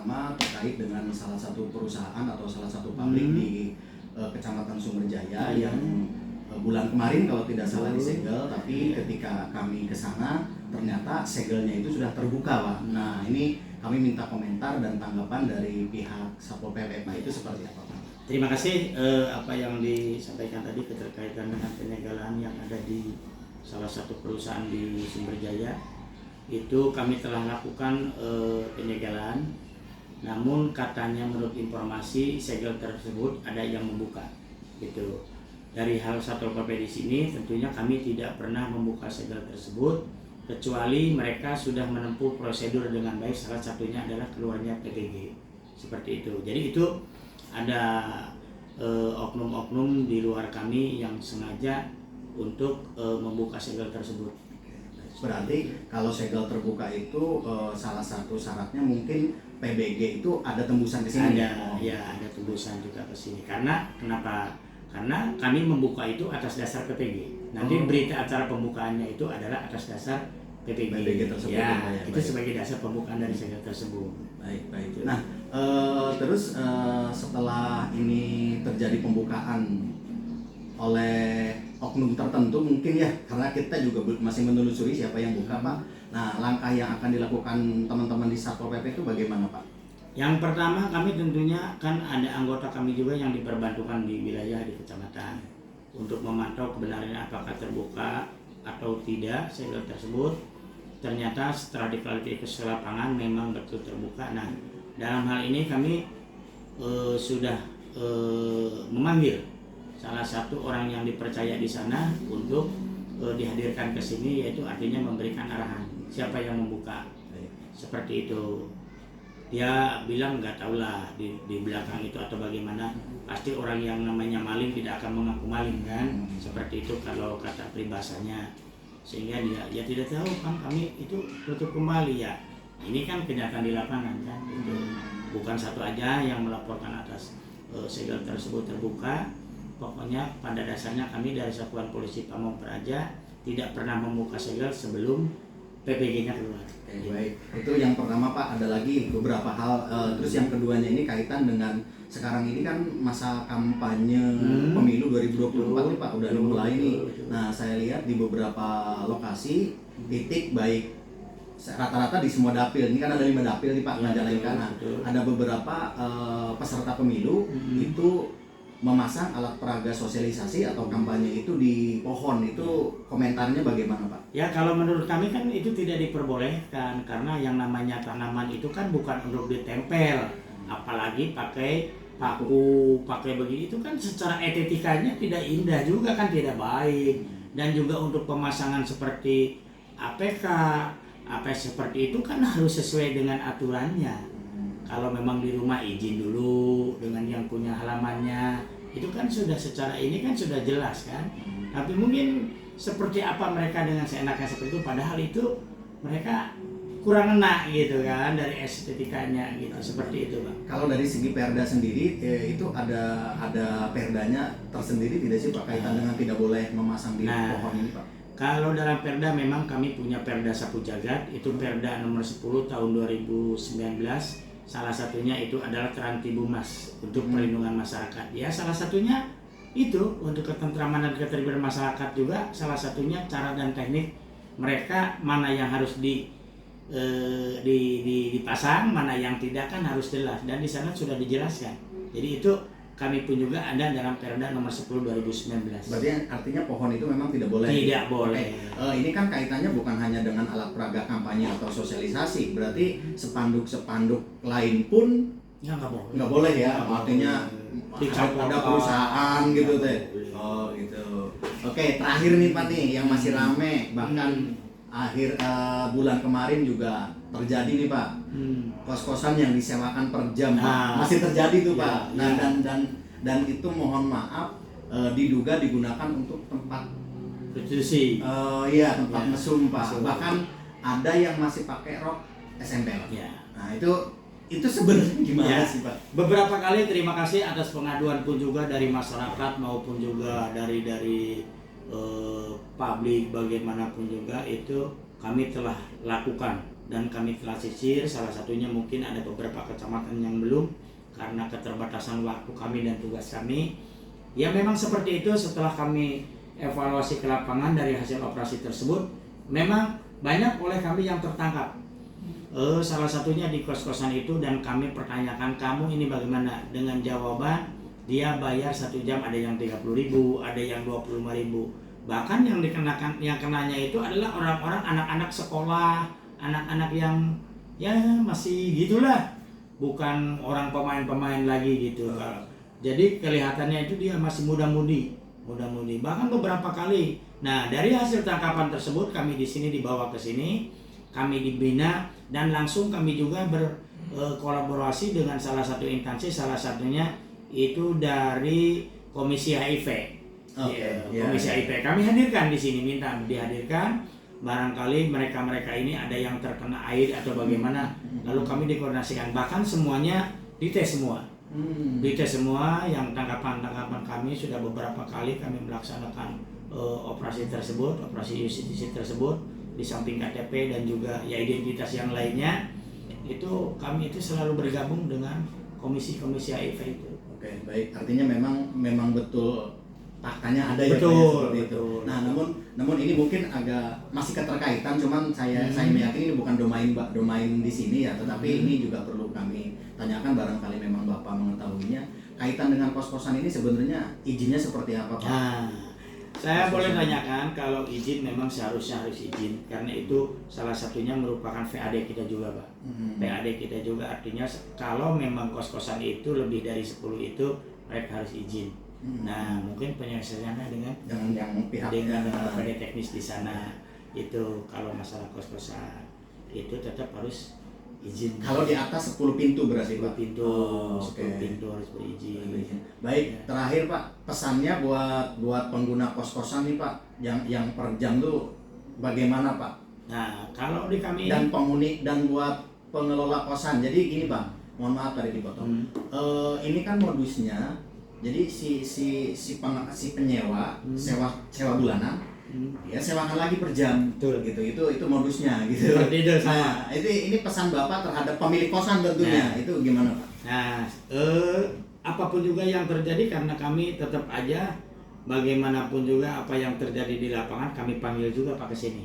pertama terkait dengan salah satu perusahaan atau salah satu pabrik di Kecamatan Sumberjaya yang bulan kemarin kalau tidak salah disegel, tapi ketika kami ke sana ternyata segelnya itu sudah terbuka, Pak. Nah, ini kami minta komentar dan tanggapan dari pihak Satpol PP, Pak. Itu seperti apa, Pak? Terima kasih apa yang disampaikan tadi keterkaitan dengan penyegelan yang ada di salah satu perusahaan di Sumberjaya. Itu kami telah lakukan penyegelan, namun katanya menurut informasi segel tersebut ada yang membuka gitu. Dari hal Satpol PP di sini tentunya kami tidak pernah membuka segel tersebut kecuali mereka sudah menempuh prosedur dengan baik, salah satunya adalah keluarnya PPG seperti itu. Jadi itu ada oknum-oknum di luar kami yang sengaja untuk membuka segel tersebut. Berarti kalau segel terbuka itu salah satu syaratnya mungkin PBG itu ada tembusan ke sini. Ada tembusan juga ke sini. Kenapa? Karena kami membuka itu atas dasar PPG. Nanti berita acara pembukaannya itu adalah atas dasar PPG tersebut. Itu sebagai dasar pembukaan dari segel tersebut. Baik. Nah, terus setelah ini terjadi pembukaan oleh oknum tertentu mungkin ya, karena kita juga masih menelusuri siapa yang buka, Pak. Nah, langkah yang akan dilakukan teman-teman di Satpol PP itu bagaimana, Pak? Yang pertama, kami tentunya kan ada anggota kami juga yang diperbantukan di wilayah di kecamatan untuk memantau kebenarannya apakah terbuka atau tidak segel tersebut. Ternyata setelah diklarifikasi lapangan memang betul terbuka. Nah, dalam hal ini kami sudah memanggil salah satu orang yang dipercaya di sana untuk dihadirkan ke sini, yaitu artinya memberikan arahan siapa yang membuka. Seperti itu. Dia bilang nggak tahu lah di belakang itu atau bagaimana. Pasti orang yang namanya maling tidak akan mengaku maling kan. Seperti itu kalau kata peribahasanya. Sehingga dia tidak tahu kan kami itu tutup kembali ya. Ini kan kenyataan di lapangan kan. Itu bukan satu aja yang melaporkan atas segel tersebut terbuka. Pokoknya pada dasarnya kami dari Satuan Polisi Pamong Praja tidak pernah membuka segel sebelum PPG-nya keluar. Baik, itu yang pertama, Pak. Ada lagi beberapa hal. Terus yang keduanya ini kaitan dengan sekarang ini kan masa kampanye pemilu 2024 nih, Pak, udah dimulai nih. Nah, saya lihat di beberapa lokasi titik baik rata-rata di semua dapil. Ini kan ada 5 dapil nih, Pak, Majalengka. Nah, ada beberapa peserta pemilu itu memasang alat peraga sosialisasi atau kampanye itu di pohon. Itu komentarnya bagaimana, Pak? Ya, kalau menurut kami kan itu tidak diperbolehkan karena yang namanya tanaman itu kan bukan untuk ditempel, apalagi pakai paku, pakai begini itu kan secara estetikanya tidak indah juga kan, tidak baik. Dan juga untuk pemasangan seperti APK, apa seperti itu kan harus sesuai dengan aturannya. Kalau memang di rumah izin dulu dengan yang punya halamannya, itu kan sudah secara ini kan sudah jelas kan. Tapi mungkin seperti apa mereka dengan seenaknya seperti itu, padahal itu mereka kurang enak gitu kan dari estetikanya gitu. Seperti itu, Bang. Kalau dari segi Perda sendiri itu ada perdanya tersendiri tidak sih, Pak, kaitan dengan tidak boleh memasang di pohon ini, Pak? Kalau dalam Perda memang kami punya Perda Sapu Jagat, itu Perda nomor 10 tahun 2019. Salah satunya itu adalah Terang-Tibumas untuk perlindungan masyarakat. Ya, salah satunya itu untuk ketentraman dan ketertiban masyarakat juga. Salah satunya cara dan teknik mereka mana yang harus dipasang, mana yang tidak kan harus jelas. Dan di sana sudah dijelaskan. Jadi itu kami pun juga ada dalam Perda nomor 10 2019. Berarti artinya pohon itu memang tidak boleh? Tidak boleh. Ini kan kaitannya bukan hanya dengan alat peraga kampanye atau sosialisasi. Berarti spanduk-spanduk lain pun ya nggak boleh. Nggak boleh ya? Artinya ada perusahaan gitu teh. Oh gitu. Oke, terakhir nih, Pak, nih yang masih rame. Bahkan akhir bulan kemarin juga terjadi nih, Pak, kos-kosan yang disewakan per jam, Pak. Masih terjadi tuh, Pak. Nah, dan itu mohon maaf diduga digunakan untuk tempat prostitusi. Tempat mesum, Pak. Bahkan ada yang masih pakai rok SMPL. Nah, itu sebenarnya gimana sih, Pak? Beberapa kali terima kasih atas pengaduan pun juga dari masyarakat maupun juga dari publik bagaimanapun juga itu kami telah lakukan dan kami telah sisir. Salah satunya mungkin ada beberapa kecamatan yang belum karena keterbatasan waktu kami dan tugas kami. Ya memang seperti itu. Setelah kami evaluasi ke lapangan dari hasil operasi tersebut, memang banyak oleh kami yang tertangkap. Salah satunya di kos-kosan itu, dan kami pertanyakan, kamu ini bagaimana? Dengan jawaban dia bayar 1 jam ada yang 30.000, ada yang 25.000. Bahkan yang kenanya itu adalah orang-orang anak-anak sekolah, anak-anak yang ya masih gitulah, bukan orang pemain-pemain lagi gitu. Jadi kelihatannya itu dia masih muda-mudi. Bahkan beberapa kali. Nah, dari hasil tangkapan tersebut kami di sini dibawa ke sini, kami dibina, dan langsung kami juga berkolaborasi dengan salah satu instansi, salah satunya itu dari Komisi HIV. Komisi HIV kami hadirkan di sini, minta dihadirkan. Barangkali mereka ini ada yang terkena air atau bagaimana, lalu kami dikoordinasikan. Bahkan semuanya dites semua. Dites semua. Yang tangkapan kami sudah beberapa kali kami melaksanakan operasi tersebut, operasi justisi tersebut, di samping KTP dan juga ya identitas yang lainnya. Itu kami itu selalu bergabung dengan komisi-komisi HIV itu. Oke, baik. Artinya memang betul faktanya ada betul, ya seperti itu. Betul. Nah, namun ini mungkin agak masih keterkaitan, cuman saya meyakini ini bukan domain di sini ya, tetapi ini juga perlu kami tanyakan, barangkali memang Bapak mengetahuinya. Kaitan dengan kos-kosan ini sebenarnya izinnya seperti apa, Pak? Nah, saya boleh tanyakan, kalau izin memang seharusnya harus izin, karena itu salah satunya merupakan VAD kita juga, Pak. VAD kita juga, artinya kalau memang kos-kosan itu lebih dari 10 itu mereka harus izin. Nah, mungkin penyelesaiannya dengan yang pihak dengan PD teknis di sana. Itu kalau masalah kos-kosan itu tetap harus izin. Kalau di atas 10 pintu berarti, 10 Pak? pintu, 10 Okay. pintu harus berizin. Baik, terakhir Pak, pesannya buat pengguna kos-kosan nih Pak, yang per jam tuh bagaimana Pak? Nah, kalau di kami dan penghuni dan buat pengelola kosan. Jadi gini Pak, mohon maaf tadi dipotong. Ini kan modusnya, jadi si penyewa sewa bulanan, ya sewakan lagi per jam. Betul. Gitu. Itu modusnya gitu. Seperti itu, Nah, ini pesan Bapak terhadap pemilik kosan tentunya. Nah. Itu gimana Pak? Nah, apapun juga yang terjadi, karena kami tetap aja bagaimanapun juga apa yang terjadi di lapangan kami panggil juga Pak ke sini.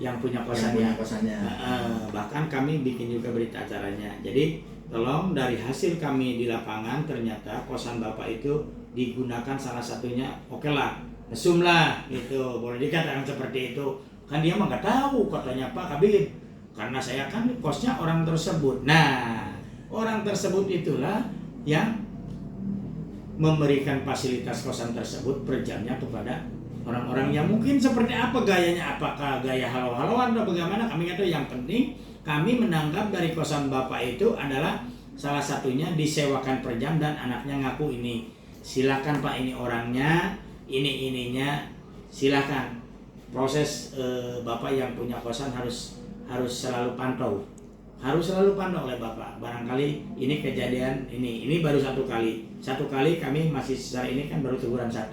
Yang punya kosannya. Bahkan kami bikin juga berita acaranya. Jadi tolong, dari hasil kami di lapangan ternyata kosan Bapak itu digunakan salah satunya, oke lah, mesum lah gitu, boleh dikatakan seperti itu. Kan dia mah nggak tahu katanya Pak Kabid, karena saya kan kosnya orang tersebut. Nah, orang tersebut itulah yang memberikan fasilitas kosan tersebut per jamnya kepada orang-orang yang mungkin seperti apa gayanya, apakah gaya halau-halauan atau bagaimana, kami nggak tahu. Yang penting kami menanggap dari kosan Bapak itu adalah salah satunya disewakan per jam, dan anaknya ngaku ini. Silakan Pak, ini orangnya, ininya, silakan. Proses Bapak yang punya kosan harus selalu pantau. Harus selalu pantau oleh Bapak. Barangkali ini kejadian ini baru satu kali kami masih secara ini kan baru teguran 1.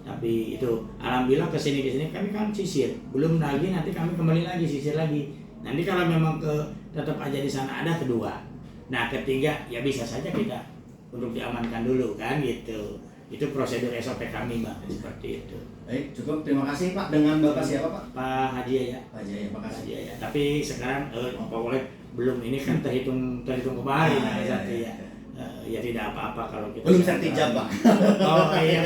Tapi itu alhamdulillah kesini kami kan sisir. Belum lagi nanti kami kembali lagi sisir lagi. Nanti kalau memang tetap aja di sana ada kedua. Nah, ketiga ya bisa saja kita untuk diamankan dulu kan gitu. Itu prosedur SOP kami Mbak, seperti itu. Baik, cukup. Terima kasih Pak. Dengan Bapak siapa Pak? Pak Haji ya. Pak Jaya, makasih. Haji ya. Tapi sekarang Pak Oleh belum, ini kan terhitung kemarin ya. Ya tidak apa-apa kalau kita belum sertijab Pak. Oh iya.